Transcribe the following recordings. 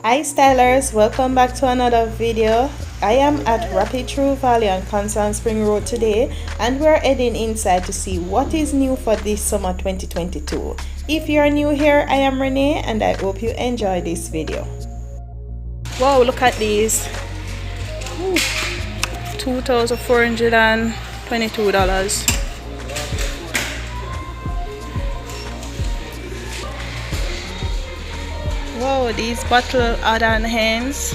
Hi stylers, welcome back to another video. I am at Rapid True Valley on Constant Spring Road today, and we're heading inside to see what is new for this summer 2022. If you're new here, I am Renee and I hope you enjoy this video. Wow, look at these. Ooh, $2,422. Wow, these bottle add-on hands,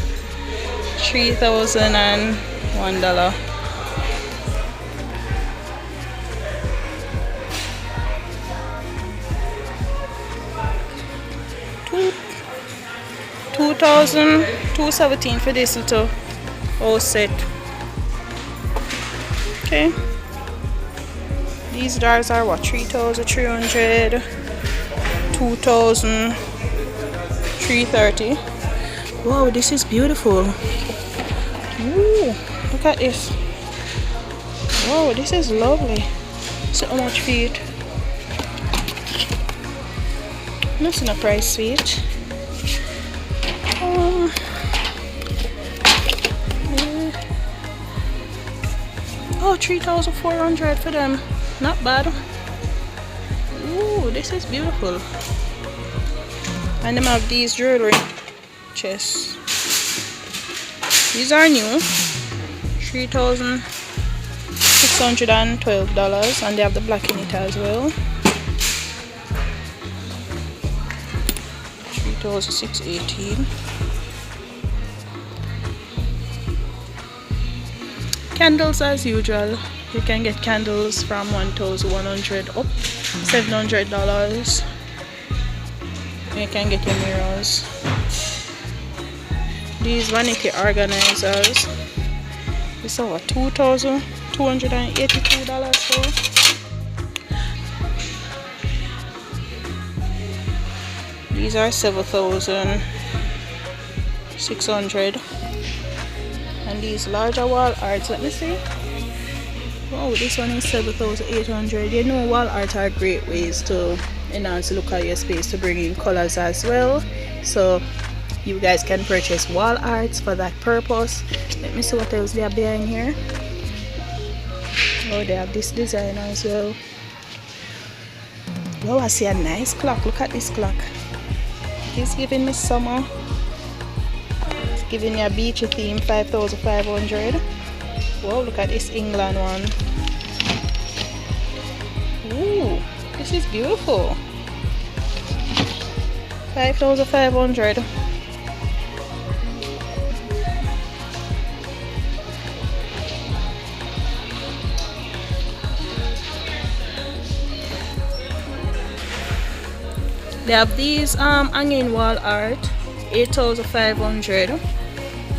$3,001. $2,217 for this little whole set. Okay, these jars are what, 3,300, 2,330. Wow, this is beautiful. Ooh, look at this. Wow, this is lovely. So much feet. Nothing a price switch. Oh, 3,400 for them. Not bad. Ooh, this is beautiful. And them have these jewelry chests. These are new. $3,612, and they have the black in it as well. $3,618. Candles as usual. You can get candles from $1,100 up, $700. You can get your mirrors. These vanity organizers. This is what, $2,282 for. These are $7,600. And these larger wall arts, let me see. Oh, this one is $7,800. You know, wall art are great ways to enhance the look of your space, to bring in colors as well. So you guys can purchase wall arts for that purpose. Let me see what else they have behind here. Oh, they have this design as well. Oh, I see a nice clock. Look at this clock. It's giving me summer. It's giving me a beachy theme, $5,500. Whoa, look at this England one. Ooh, this is beautiful. $5,500. They have these hanging wall art, $8,500,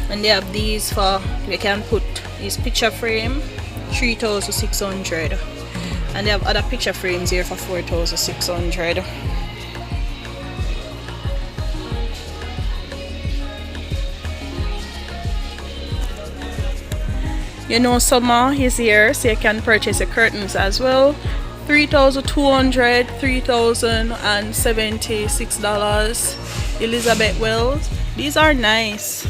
and they have these for, you can put this picture frame, $3,600, and they have other picture frames here for $4,600. You know, summer is here, so you can purchase the curtains as well. $3,200, $3,076. Elizabeth Wells. These are nice.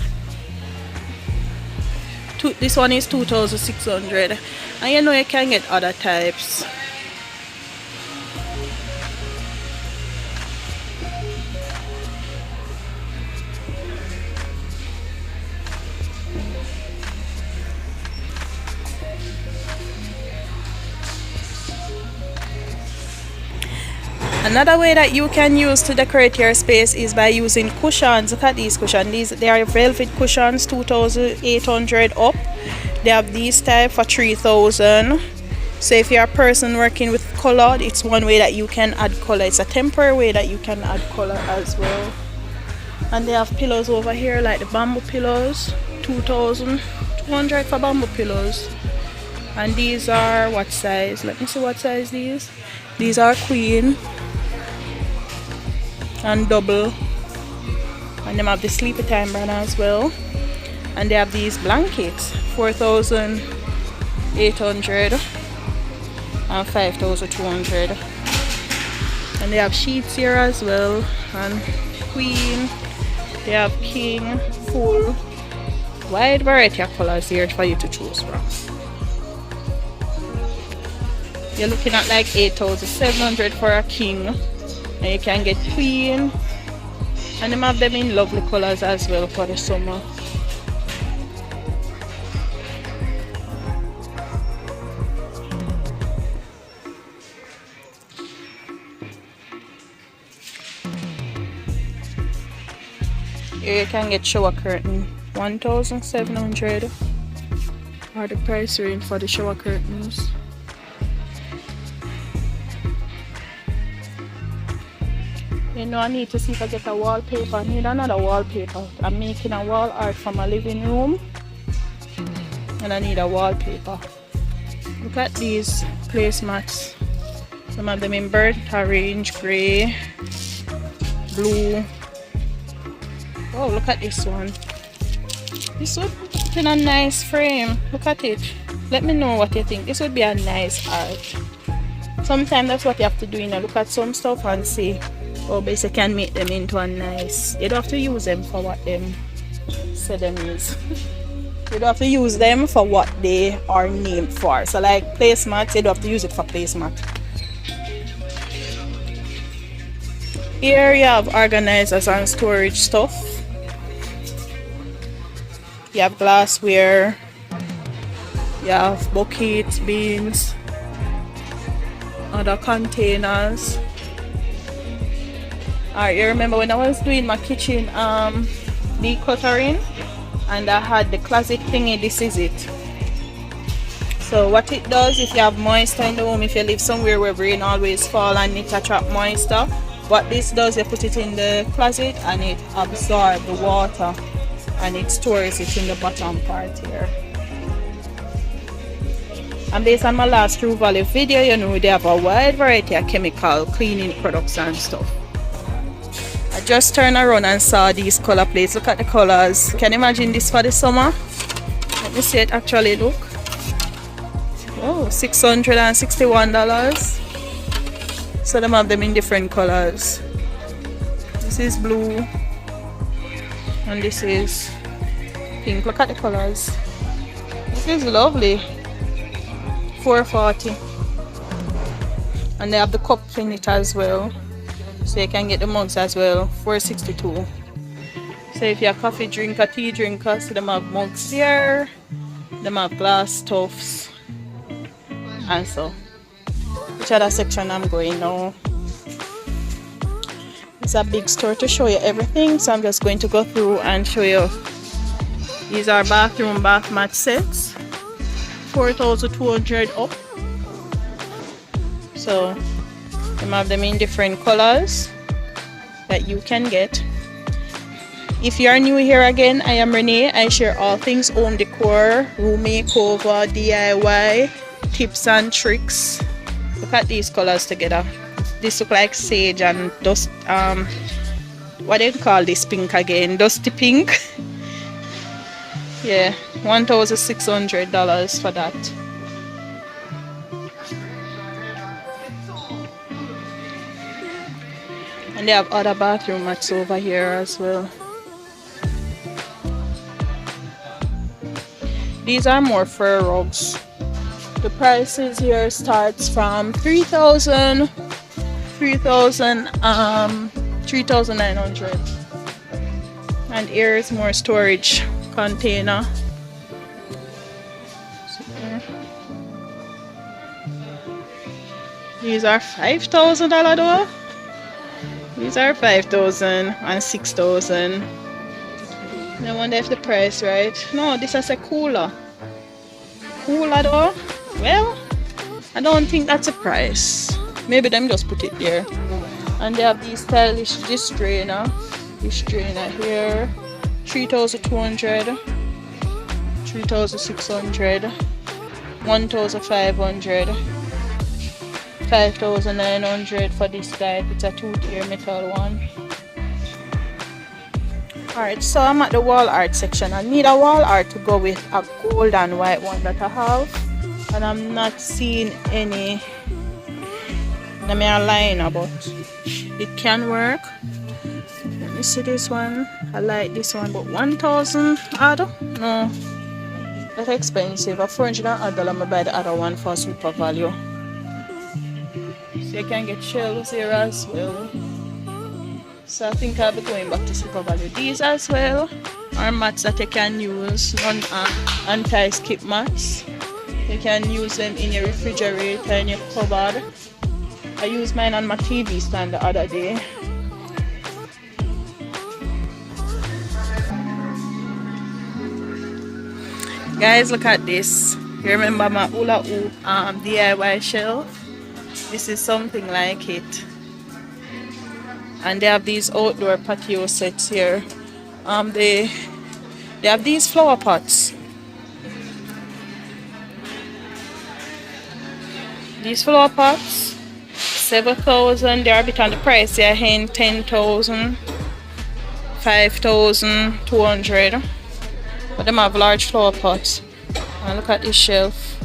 This one is $2,600, and you know you can get other types. Another way that you can use to decorate your space is by using cushions. Look at these cushions. They are velvet cushions, $2,800 up. They have these type for $3,000. So if you're a person working with color, it's one way that you can add color. It's a temporary way that you can add color as well. And they have pillows over here, like the bamboo pillows, $2,200 for bamboo pillows. And these are what size? Let me see what size these. These are queen and double, and them have the sleepy time brand as well. And they have these blankets, $4,800 and $5,200. And they have sheets here as well, and queen They have king, full, wide variety of colors here for you to choose from. You're looking at like 8,700 for a king, and you can get queen, and they have them in lovely colors as well for the summer. Here you can get shower curtain, 1,700 are the price range for the shower curtains. You know, I need to see if I get a wallpaper. I need another wallpaper. I'm making a wall art for my living room, and I need a wallpaper. Look at these placemats. Some of them in burnt orange, grey, blue. Oh, look at this one. This would be in a nice frame. Look at it. Let me know what you think. This would be a nice art. Sometimes that's what you have to do, you know. Look at some stuff and see how best you can make them into a nice. You don't have to use them for what them say them is. You don't have to use them for what they are named for. So like placemats, you don't have to use it for placemat. Here you have organizers and storage stuff. You have glassware, you have buckets, bins, other containers. Alright, you remember when I was doing my kitchen decluttering and I had the closet thingy, this is it. So what it does, if you have moisture in the home, if you live somewhere where rain always fall and it attract moisture, what this does, you put it in the closet and it absorbs the water and it stores it in the bottom part here. And based on my last True Value video, you know they have a wide variety of chemical cleaning products and stuff. I just turned around and saw these color plates. Look at the colors. Can you imagine this for the summer? Let me see it actually look. Oh, $661. So they have them in different colors. This is blue. And this is pink. Look at the colors. This is lovely. $440. And they have the cup in it as well. So you can get the mugs as well. $462. So if you're a coffee drinker, tea drinker, so they have mugs here. They have glass stuffs. And so. Which other section I'm going now? It's a big store to show you everything, so I'm just going to go through and show you. These are bathroom bath mat sets, 4,200 up. So I have them in different colors that you can get. If you are new here again, I am Renee. I share all things home decor, room makeover, DIY, tips and tricks. Look at these colors together. This look like sage and dust. What do you call this pink again? Dusty pink. Yeah, $1,600 for that. And they have other bathroom mats over here as well. These are more fur rugs. The prices here starts from $3,900. And here is more storage container. These are $5,000 though. These are $5,000 and $6,000. I wonder if the price right. No, this is a cooler. Cooler though. Well, I don't think that's a price. Maybe them just put it there. And they have these stylish dish drainer. Dish drainer here. $3,200. $3,600. $1,500. $5,900 for this type. It's a 2-tier metal one. Alright, so I'm at the wall art section. I need a wall art to go with a gold and white one that I have. And I'm not seeing any. Let me align, but it can work. Let me see this one. I like this one, but 1,000 odd? No, that's expensive. A $400 I buy the other one for super value. So you can get shelves here as well. So I think I'll be going back to super value. These as well are mats that you can use, anti-skip mats. You can use them in your refrigerator, in your cupboard. I used mine on my TV stand the other day. Guys, look at this. You remember my hula hoop DIY shelf? This is something like it. And they have these outdoor patio sets here. They have these flower pots. These flower pots, 7,000. They are a bit on the price. They are in 10,000, 5,200. But them have large flower pots. And look at this shelf.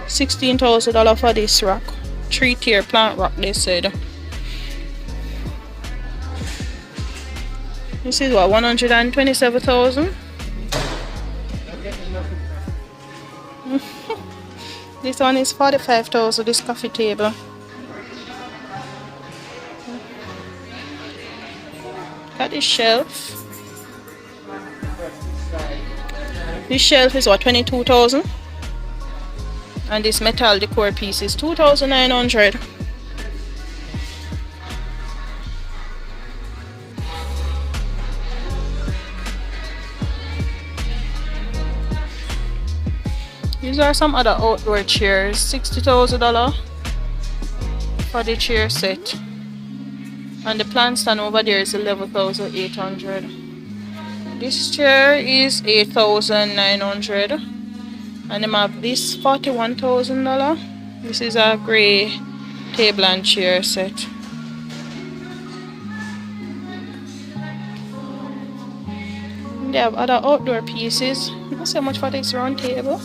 $16,000 for this rack. 3-tier plant rack, they said. This is what, 127,000? This one is 45,000, this coffee table. Look at this shelf. This shelf is what, 22,000? And this metal decor piece is 2,900. These are some other outdoor chairs. $60,000 for the chair set. And the plant stand over there is 11,800. This chair is 8,900. And them have this $41,000. This is a grey table and chair set. They have other outdoor pieces. Not so much for this round table.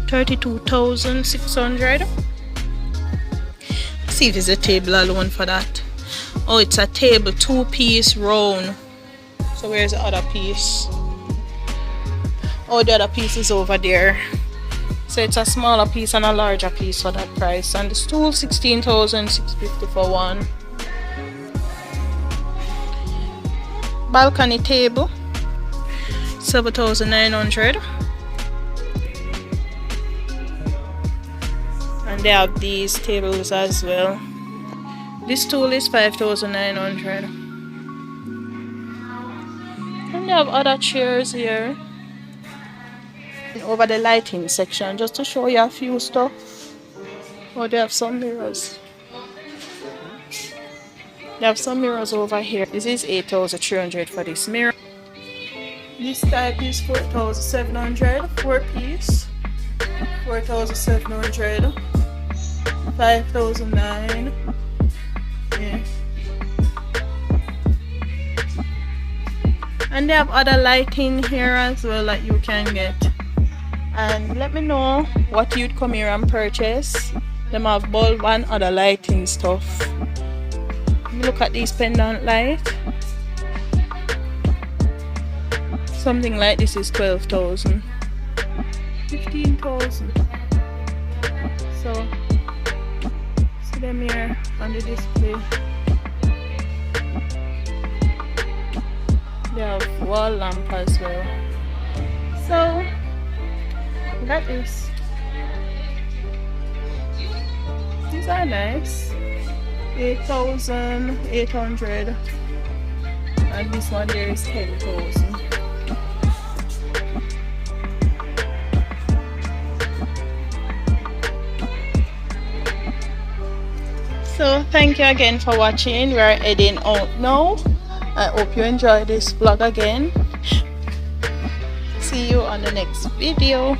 32,600. See if it's a table alone for that. Oh, it's a table, 2-piece round. So where's the other piece? Oh, the other piece is over there. So it's a smaller piece and a larger piece for that price. And the stool, 16,650 for one. Balcony table, 7,900. And they have these tables as well. This stool is 5,900. And they have other chairs here. Over the lighting section, just to show you a few stuff. Oh, they have some mirrors. They have some mirrors over here. This is 8,300 for this mirror. This type is 4,700, 4-piece. 4,700. 5,009. Yeah. And they have other lighting here as well that you can get. And let me know what you'd come here and purchase. Them have bulb and other lighting stuff. Look at these pendant light. Something like this is 12,000. 15,000. So see them here on the display. They have wall lamp as well. So look at this. These are nice. 8,800. And this one there is 10,000. So thank you again for watching. We are heading out now. I hope you enjoyed this vlog again. See you on the next video.